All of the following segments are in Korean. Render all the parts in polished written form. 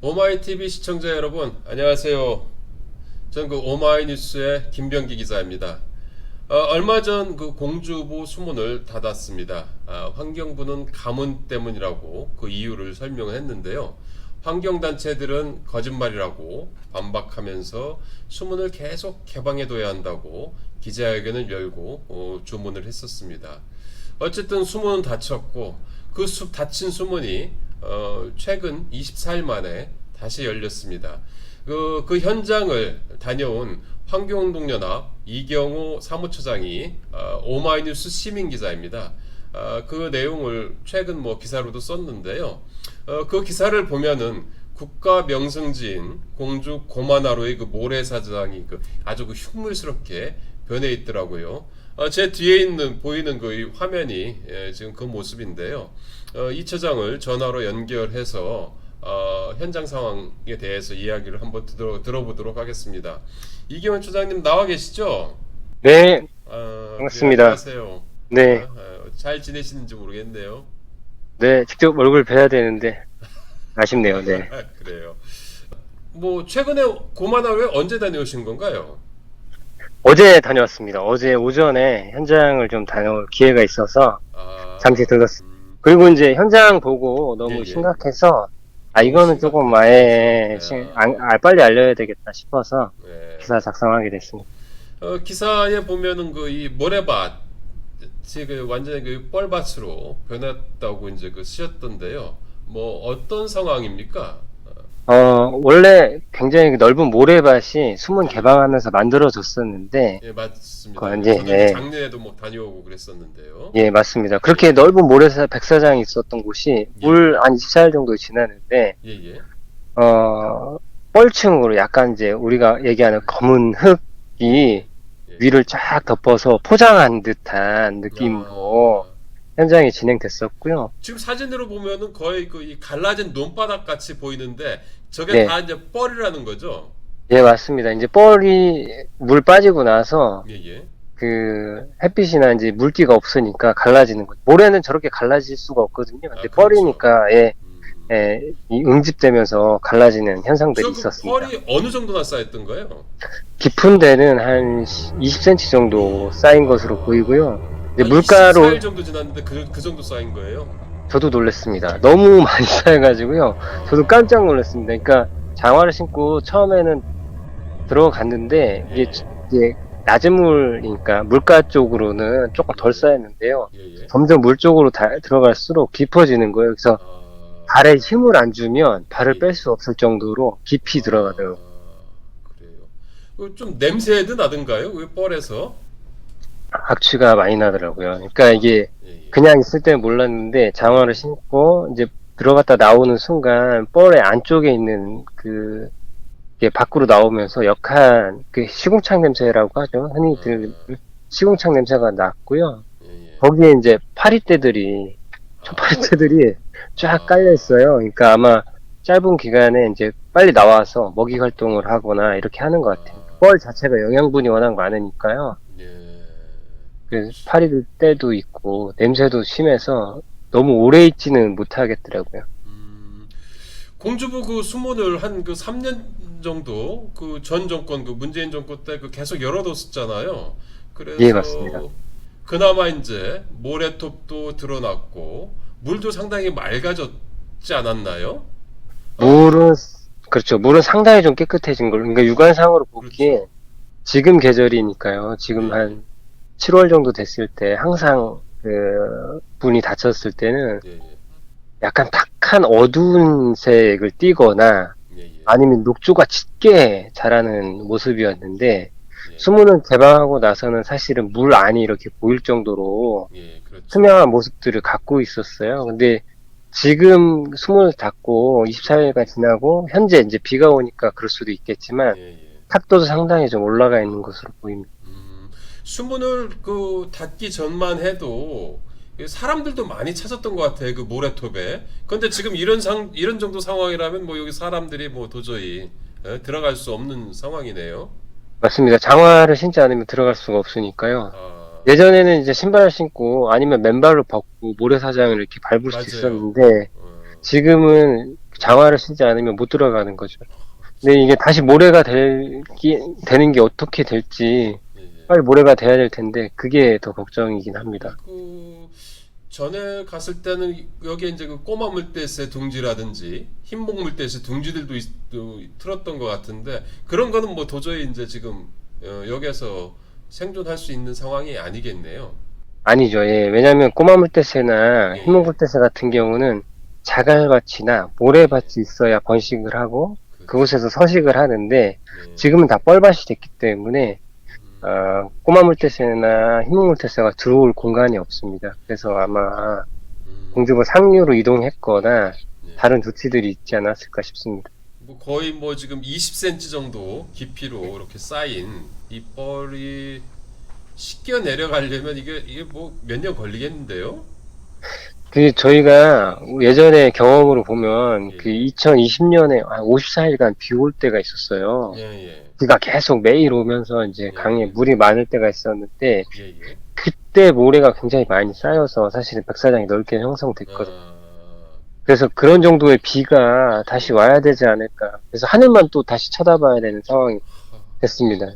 오마이TV 시청자 여러분, 안녕하세요. 저는 그 오마이뉴스의 김병기 기자입니다. 얼마 전 그 공주보 수문을 닫았습니다. 환경부는 가뭄 때문이라고 그 이유를 설명했는데요. 환경단체들은 거짓말이라고 반박하면서 수문을 계속 개방해둬야 한다고 기자회견을 열고 주문을 했었습니다. 어쨌든 수문은 닫혔고 그 닫힌 수문이 최근 24일 만에 다시 열렸습니다. 그 현장을 다녀온 환경운동연합 이경호 사무처장이 오마이뉴스 시민기자입니다. 그 내용을 최근 뭐 기사로도 썼는데요. 그 기사를 보면은 국가 명승지인 공주 고마나루의 그 모래사장이 아주 그 흉물스럽게 변해 있더라고요. 제 뒤에 보이는 그 화면이 지금 그 모습인데요. 이 처장을 전화로 연결해서 현장 상황에 대해서 이야기를 한번 들어보도록 하겠습니다. 이경원 처장님 나와 계시죠? 네, 네, 반갑습니다. 안녕하세요. 네, 잘 지내시는지 모르겠네요. 네, 직접 얼굴 뵈야 되는데, 아쉽네요, 네. 그래요. 뭐 최근에 고마나루에 언제 다녀오신 건가요? 어제 다녀왔습니다. 어제 오전에 현장을 좀 다녀올 기회가 있어서 잠시 아, 들렀습니다. 그리고 이제 현장 보고 너무 예, 예. 심각해서, 너무 이거는 조금 심각해서. 빨리 알려야 되겠다 싶어서 예. 기사 작성하게 됐습니다. 기사에 보면은 그 이 모래밭 지금 완전히 그 뻘밭으로 변했다고 이제 그 쓰였던데요. 뭐 어떤 상황입니까? 원래 굉장히 넓은 모래밭이 수문 예, 개방하면서 만들어졌었는데, 예, 맞습니다. 그 예, 이제, 저도 이제 예, 작년에도 뭐 다녀오고 그랬었는데요. 예, 맞습니다. 예, 그렇게 넓은 백사장이 있었던 곳이 예, 예, 물 한 24일 정도 지났는데, 예, 예. 어, 뻘층으로 약간 이제 우리가 얘기하는 검은 흙이 예. 위를 쫙 덮어서 포장한 듯한 느낌으로 아, 현장이 진행됐었고요. 지금 사진으로 보면은 거의 그 이 갈라진 논바닥 같이 보이는데 저게 네, 다 이제 뻘이라는 거죠. 예, 맞습니다. 이제 뻘이 물 빠지고 나서 예, 예. 그 햇빛이나 이제 물기가 없으니까 갈라지는 거죠. 모래는 저렇게 갈라질 수가 없거든요. 근데 그렇죠. 뻘이니까 음. 이 응집되면서 갈라지는 현상들이 저 그 있었습니다. 펄이 어느 정도나 쌓였던 거예요? 깊은 데는 한 20cm 정도 쌓인 것으로 보이고요. 이제 한 물가로 24일 정도 지났는데 그 정도 쌓인 거예요? 저도 놀랐습니다. 너무 많이 쌓여가지고요. 저도 아, 깜짝 놀랐습니다. 그러니까 장화를 신고 처음에는 들어갔는데 예, 이게 낮은 물이니까 물가 쪽으로는 조금 덜 예, 쌓였는데요. 예, 예. 점점 물 쪽으로 들어갈수록 깊어지는 거예요. 그래서 아, 발에 힘을 안 주면 예, 발을 뺄 예. 수 없을 정도로 깊이 들어가더라고요. 그래요. 좀 냄새도 나던가요? 그 뻘에서? 악취가 많이 나더라고요. 그러니까 이게 예, 예. 그냥 있을 때는 몰랐는데 장화를 신고 이제 들어갔다 나오는 순간 뻘의 안쪽에 있는 이게 밖으로 나오면서 역한 그 시궁창 냄새라고 하죠. 흔히들 아, 시궁창 냄새가 났고요. 예, 예. 거기에 이제 파리떼들이 아, 초파리떼들이 쫙 깔려 아, 있어요. 그러니까 아마 짧은 기간에 이제 빨리 나와서 먹이 활동을 하거나 이렇게 하는 것 같아요. 뻘 자체가 영양분이 워낙 많으니까요. 예. 그 파리들 때도 있고 냄새도 심해서 너무 오래 있지는 못하겠더라고요. 음, 공주보 그 수문을 한 그 3년 정도 그 전 정권 그 문재인 정권 때 그 계속 열어뒀었잖아요. 예, 맞습니다. 그래서 그나마 이제 모래톱도 드러났고 물도 상당히 맑아졌지 않았나요? 어, 물은 그렇죠. 물은 상당히 좀 깨끗해진 걸로. 그러니까 육안상으로 보기에 그렇죠. 지금 계절이니까요. 예, 지금 예, 한 7월 정도 됐을 때 항상 그 분이 닫혔을 때는 예, 예, 약간 탁한 어두운 색을 띠거나 예, 예, 아니면 녹조가 짙게 자라는 모습이었는데 예, 수문을 개방하고 나서는 사실은 물 안이 이렇게 보일 정도로 예, 그렇죠. 투명한 모습들을 갖고 있었어요. 근데 지금 수문을 닫고 예, 24일간 지나고 현재 이제 비가 오니까 그럴 수도 있겠지만 예, 예. 탁도도 상당히 좀 올라가 있는 것으로 보입니다. 수문을 그 닫기 전만 해도 사람들도 많이 찾았던 것 같아 그 모래톱에. 근데 지금 이런 정도 상황이라면 뭐 여기 사람들이 뭐 도저히 들어갈 수 없는 상황이네요. 맞습니다. 장화를 신지 않으면 들어갈 수가 없으니까요. 아, 예전에는 이제 신발을 신고 아니면 맨발로 벗고 모래사장을 이렇게 밟을 수 맞아요. 있었는데 어, 지금은 장화를 신지 않으면 못 들어가는 거죠. 근데 이게 다시 모래가 되는 게 어떻게 될지 예, 예. 빨리 모래가 돼야 될 텐데 그게 더 걱정이긴 합니다. 그 전에 갔을 때는 여기에 이제 그 꼬마 물대새 둥지라든지 흰목 물대새 둥지들도 틀었던 것 같은데 그런 거는 뭐 도저히 이제 지금 여기에서 생존할 수 있는 상황이 아니겠네요. 아니죠. 예. 왜냐하면 꼬마 물대새나 예, 흰목 예. 물대새 같은 경우는 자갈밭이나 모래밭이 있어야 번식을 하고 그렇죠. 그곳에서 서식을 하는데 예. 지금은 다 뻘밭이 됐기 때문에 음, 꼬마 물대새나 흰목 물대새가 들어올 공간이 없습니다. 그래서 아마 공주보 상류로 이동했거나 예. 다른 조치들이 있지 않았을까 싶습니다. 뭐 거의 뭐 지금 20cm 정도 깊이로 이렇게 쌓인 이 뻘이 씻겨 내려가려면 이게 뭐 몇 년 걸리겠는데요? 그 저희가 예전에 경험으로 보면 예, 그 예. 2020년에 한 54일간 비 올 때가 있었어요. 예, 예. 비가 계속 매일 오면서 이제 예, 강에 예. 물이 많을 때가 있었는데 예, 예. 그때 모래가 굉장히 많이 쌓여서 사실은 백사장이 넓게 형성됐거든요. 아, 그래서 그런 정도의 비가 다시 예. 와야 되지 않을까. 그래서 하늘만 또 다시 쳐다봐야 되는 상황이 됐습니다.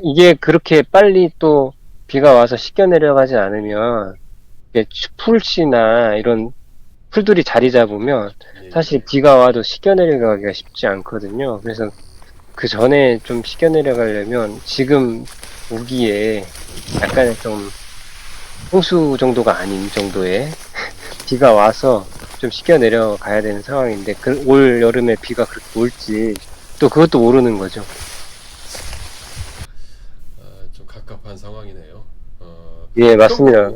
이게 그렇게 빨리 또 비가 와서 씻겨 내려가지 않으면 이게 풀씨나 이런 풀들이 자리 잡으면 예, 사실 예. 비가 와도 씻겨 내려가기가 쉽지 않거든요. 그래서 그 전에 좀 씻겨 내려가려면 지금 우기에 약간의 좀 홍수 정도가 아닌 정도의 비가 와서 좀 씻겨 내려가야 되는 상황인데 올 여름에 비가 그렇게 올지 또 그것도 모르는 거죠. 좀 갑갑한 상황이네요. 예, 그럼 맞습니다.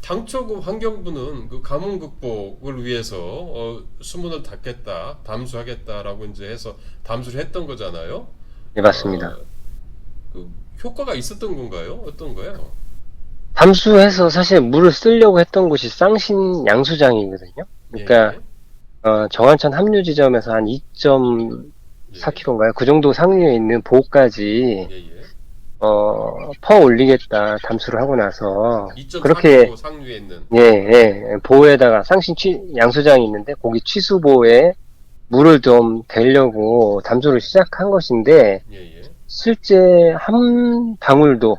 당초 그 환경부는 그 가뭄 극복을 위해서 수문을 닫겠다, 담수하겠다라고 이제 해서 담수를 했던 거잖아요. 예, 맞습니다. 그 효과가 있었던 건가요? 어떤 거예요? 담수해서 사실 물을 쓰려고 했던 곳이 쌍신 양수장이거든요. 예, 그러니까 예, 정안천 합류 지점에서 한 예, 2.4km인가요? 그 정도 상류에 있는 보까지 예, 예. 퍼 올리겠다 담수를 하고 나서 그렇게 2.4km 상류에 있는. 예, 예, 보에다가 양수장이 있는데 거기 취수보에 물을 좀 대려고 담수를 시작한 것인데 예, 예. 실제 한 방울도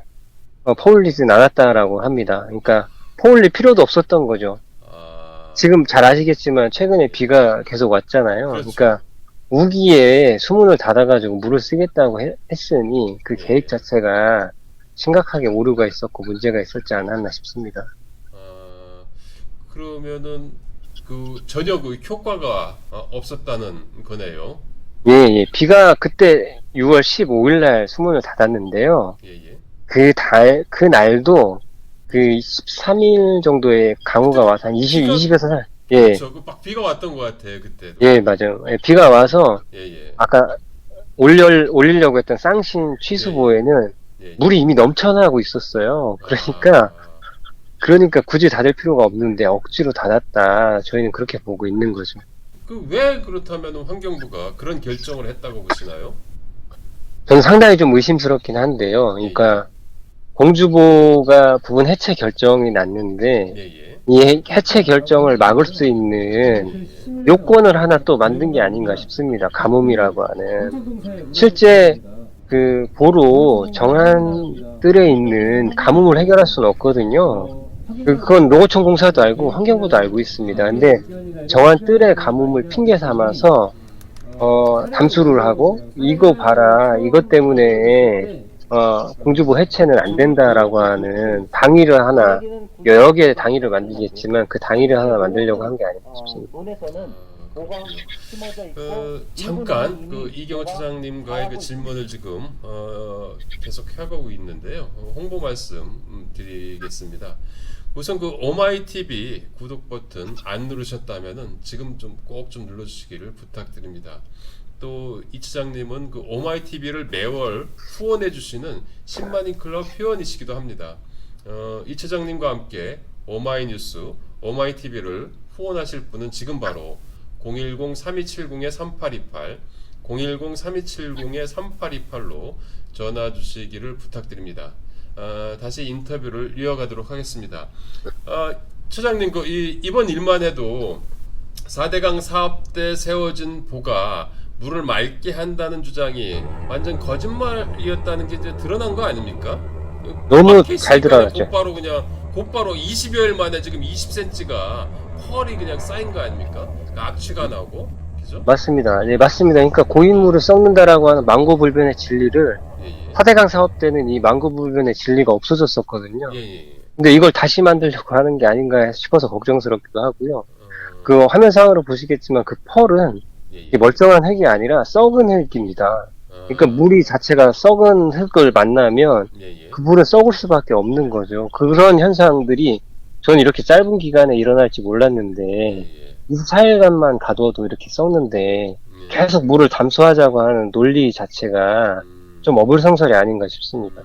퍼올리진 않았다라고 합니다. 그러니까 퍼올릴 필요도 없었던 거죠. 아, 지금 잘 아시겠지만 최근에 비가 계속 왔잖아요. 그렇죠. 그러니까 우기에 수문을 닫아가지고 물을 쓰겠다고 했으니 그 예, 계획 예. 자체가 심각하게 오류가 있었고 문제가 있었지 않았나 싶습니다. 아, 그러면은 그 전혀 그 효과가 없었다는 거네요. 예, 예. 비가 그때 6월 15일 날 수문을 닫았는데요. 예, 예. 그 날도 그 13일 정도의 강우가 그때도 와서 한 20, 비가 20에서 예, 그렇죠. 그 막 비가 왔던 것 같아 그때도. 예, 맞아요. 예, 비가 와서 예, 예. 아까 올리려고 했던 쌍신 예, 예. 취수보에는 예, 예. 물이 이미 넘쳐나고 있었어요. 아, 그러니까 굳이 닫을 필요가 없는데 억지로 닫았다. 저희는 그렇게 보고 있는 거죠. 그 왜 그렇다면 환경부가 그런 결정을 했다고 보시나요? 저는 상당히 좀 의심스럽긴 한데요. 예, 그러니까 공주보가 부분 해체 결정이 났는데 예, 예. 이 해체 결정을 막을 수 있는 요건을 하나 또 만든 게 아닌가 싶습니다. 가뭄이라고 하는. 실제 그 보로 정안뜰에 있는 가뭄을 해결할 수는 없거든요. 그건 농어촌 공사도 알고 환경부도 알고 있습니다. 근데 정안뜰의 가뭄을 핑계 삼아서 담수를 하고 이거 봐라 이것 때문에 공주보 해체는 안 된다라고 하는 당위를 하나 여러 개의 당위를 만들겠지만 그 당위를 하나 만들려고 한 게 아닌가 싶습니다. 잠깐 그 이경호 차장님과의 그 질문을 지금 계속 해가고 있는데요. 홍보 말씀 드리겠습니다. 우선 그 오마이TV 구독 버튼 안 누르셨다면은 지금 좀 꼭 좀 눌러주시기를 부탁드립니다. 또 이 차장님은 그 오마이TV를 매월 후원해주시는 10만인 클럽 회원이시기도 합니다. 이 차장님과 함께 오마이뉴스, 오마이TV를 후원하실 분은 지금 바로 010-3270-3828, 010-3270-3828로 전화 주시기를 부탁드립니다. 다시 인터뷰를 이어가도록 하겠습니다. 차장님, 이번 일만 해도 4대강 사업 때 세워진 보가 물을 맑게 한다는 주장이 완전 거짓말이었다는 게 이제 드러난 거 아닙니까? 너무 막혀 잘 있으니까 드러났죠. 곧바로 20여일 만에 지금 20cm가 펄이 그냥 쌓인 거 아닙니까? 악취가 나고, 그죠? 맞습니다. 네, 맞습니다. 그러니까 고인물을 썩는다라고 하는 망고불변의 진리를 예, 예. 4대강 사업 때는 이 망고불변의 진리가 없어졌었거든요. 예, 예. 근데 이걸 다시 만들려고 하는 게 아닌가 싶어서 걱정스럽기도 하고요. 어, 그 화면상으로 보시겠지만 그 펄은 예, 예. 이게 멀쩡한 흙이 아니라 썩은 흙입니다. 어, 그러니까 물이 자체가 썩은 흙을 만나면 예, 예. 그 물은 썩을 수밖에 없는 거죠. 그런 현상들이 저는 이렇게 짧은 기간에 일어날지 몰랐는데 예, 예. 24일간만 가둬도 이렇게 썩는데 예. 계속 물을 담수하자고 하는 논리 자체가 좀 어불성설이 아닌가 싶습니다.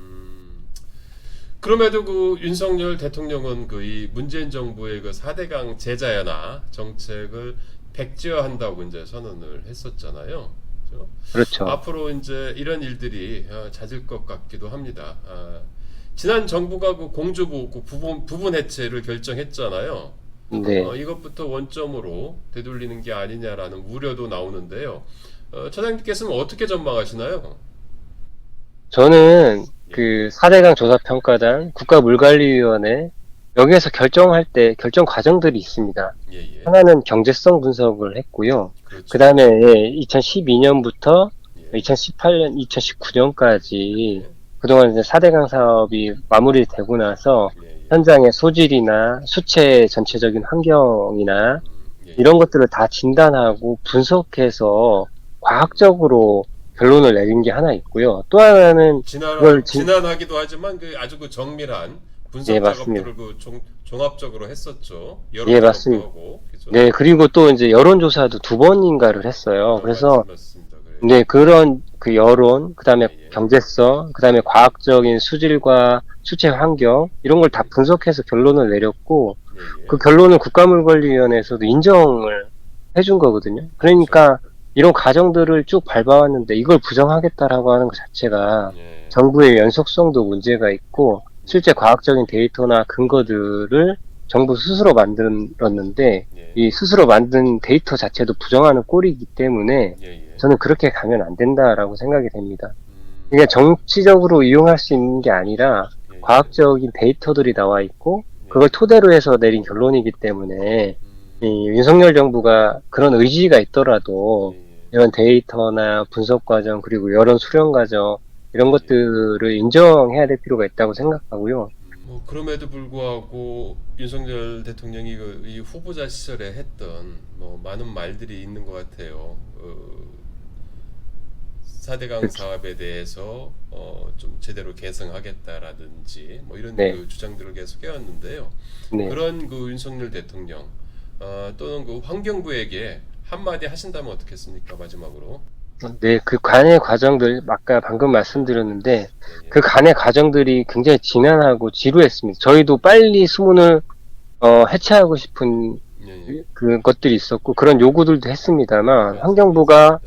그럼에도 그 윤석열 대통령은 그 이 문재인 정부의 그 4대강 제자연화 정책을 백지화한다고 이제 선언을 했었잖아요. 그렇죠? 그렇죠. 앞으로 이제 이런 일들이 잦을 것 같기도 합니다. 지난 정부가 그 공주보 그 부분 해체를 결정했잖아요. 네. 이것부터 원점으로 되돌리는 게 아니냐라는 우려도 나오는데요. 차장님께서는 어떻게 전망하시나요? 저는 그 4대강 조사평가단 국가물관리위원회 여기에서 결정할 때 결정 과정들이 있습니다. 예, 예. 하나는 경제성 분석을 했고요. 그렇죠. 그 다음에 2012년부터 예. 2018년, 2019년까지 예. 그동안 이제 4대강 사업이 마무리되고 나서 예, 예. 현장의 소질이나 수체 전체적인 환경이나 예, 예. 이런 것들을 다 진단하고 분석해서 과학적으로 결론을 내린 게 하나 있고요. 또 하나는 그걸 진한하기도 하지만 그 아주 그 정밀한 분석 예, 맞습니다. 작업들을 그 종합적으로 했었죠. 여러 예, 작업도 맞습니다. 하고, 그죠? 네, 그리고 또 이제 여론조사도 2번인가를 했어요. 그래서 맞습니다. 그래요. 네, 그런 그 여론, 그 다음에 예, 예. 경제성, 그 다음에 과학적인 수질과 수체 환경, 이런 걸 다 분석해서 결론을 내렸고, 예, 예. 그 결론을 국가물관리위원회에서도 인정을 해준 거거든요. 그러니까 이런 과정들을 쭉 밟아왔는데 이걸 부정하겠다라고 하는 것 자체가 예. 정부의 연속성도 문제가 있고, 실제 과학적인 데이터나 근거들을 정부 스스로 만들었는데, 예. 이 스스로 만든 데이터 자체도 부정하는 꼴이기 때문에 예, 예. 저는 그렇게 가면 안 된다라고 생각이 됩니다. 음, 이게 정치적으로 이용할 수 있는 게 아니라 예, 예. 과학적인 데이터들이 나와 있고 예. 그걸 토대로 해서 내린 결론이기 때문에 이 윤석열 정부가 그런 의지가 있더라도 예, 예. 이런 데이터나 분석 과정 그리고 여론 수렴 과정 이런 것들을 인정해야 될 필요가 있다고 생각하고요. 뭐 그럼에도 불구하고 윤석열 대통령이 이 후보자 시절에 했던 뭐 많은 말들이 있는 것 같아요. 4대강 그렇죠. 사업에 대해서 좀 제대로 개성하겠다라든지 뭐 이런 네. 그 주장들을 계속 해왔는데요. 네. 그런 그 윤석열 대통령 또는 그 환경부에게 한마디 하신다면 어떻겠습니까? 마지막으로. 네, 그 간의 과정들 아까 방금 말씀드렸는데 예, 예. 그 간의 과정들이 굉장히 지난하고 지루했습니다. 저희도 빨리 수문을 해체하고 싶은 예, 예. 그 것들이 있었고 그런 요구들도 했습니다만 맞습니다. 환경부가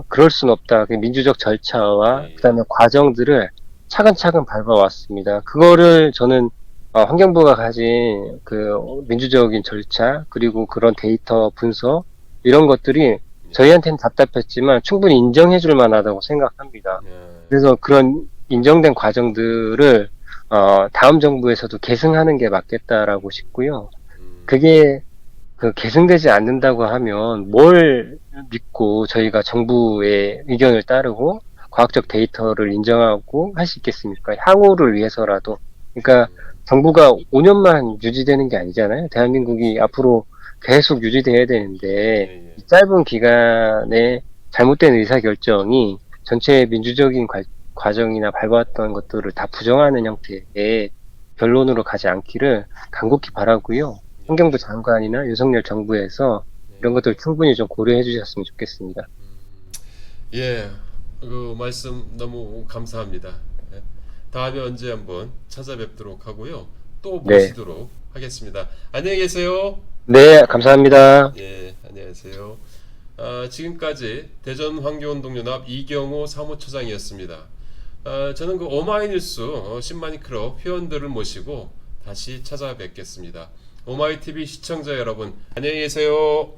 그럴 순 없다. 그 민주적 절차와 예, 예. 그다음에 과정들을 차근차근 밟아왔습니다. 그거를 저는 환경부가 가진 그 민주적인 절차 그리고 그런 데이터 분석 이런 것들이 저희한테는 답답했지만 충분히 인정해줄 만하다고 생각합니다. 예. 그래서 그런 인정된 과정들을 다음 정부에서도 계승하는 게 맞겠다라고 싶고요. 그게 그 계승되지 않는다고 하면 뭘 믿고 저희가 정부의 의견을 따르고 과학적 데이터를 인정하고 할 수 있겠습니까? 향후를 위해서라도. 그러니까 정부가 5년만 유지되는 게 아니잖아요. 대한민국이 앞으로 계속 유지돼야 되는데 예, 예. 이 짧은 기간에 잘못된 의사결정이 전체 민주적인 과정이나 밟아왔던 것들을 다 부정하는 형태의 결론으로 가지 않기를 간곡히 바라고요. 환경부 장관이나 윤석열 정부에서 이런 것들 충분히 좀 고려해 주셨으면 좋겠습니다. 예, 그 말씀 너무 감사합니다. 예. 다음에 언제 한번 찾아뵙도록 하고요. 또 네. 모시도록 하겠습니다. 안녕히 계세요. 네, 감사합니다. 예, 안녕하세요. 지금까지 대전환경운동연합 이경호 사무처장이었습니다. 저는 그 오마이뉴스 10만인 클럽 회원들을 모시고 다시 찾아뵙겠습니다. 오마이TV 시청자 여러분 안녕히 계세요.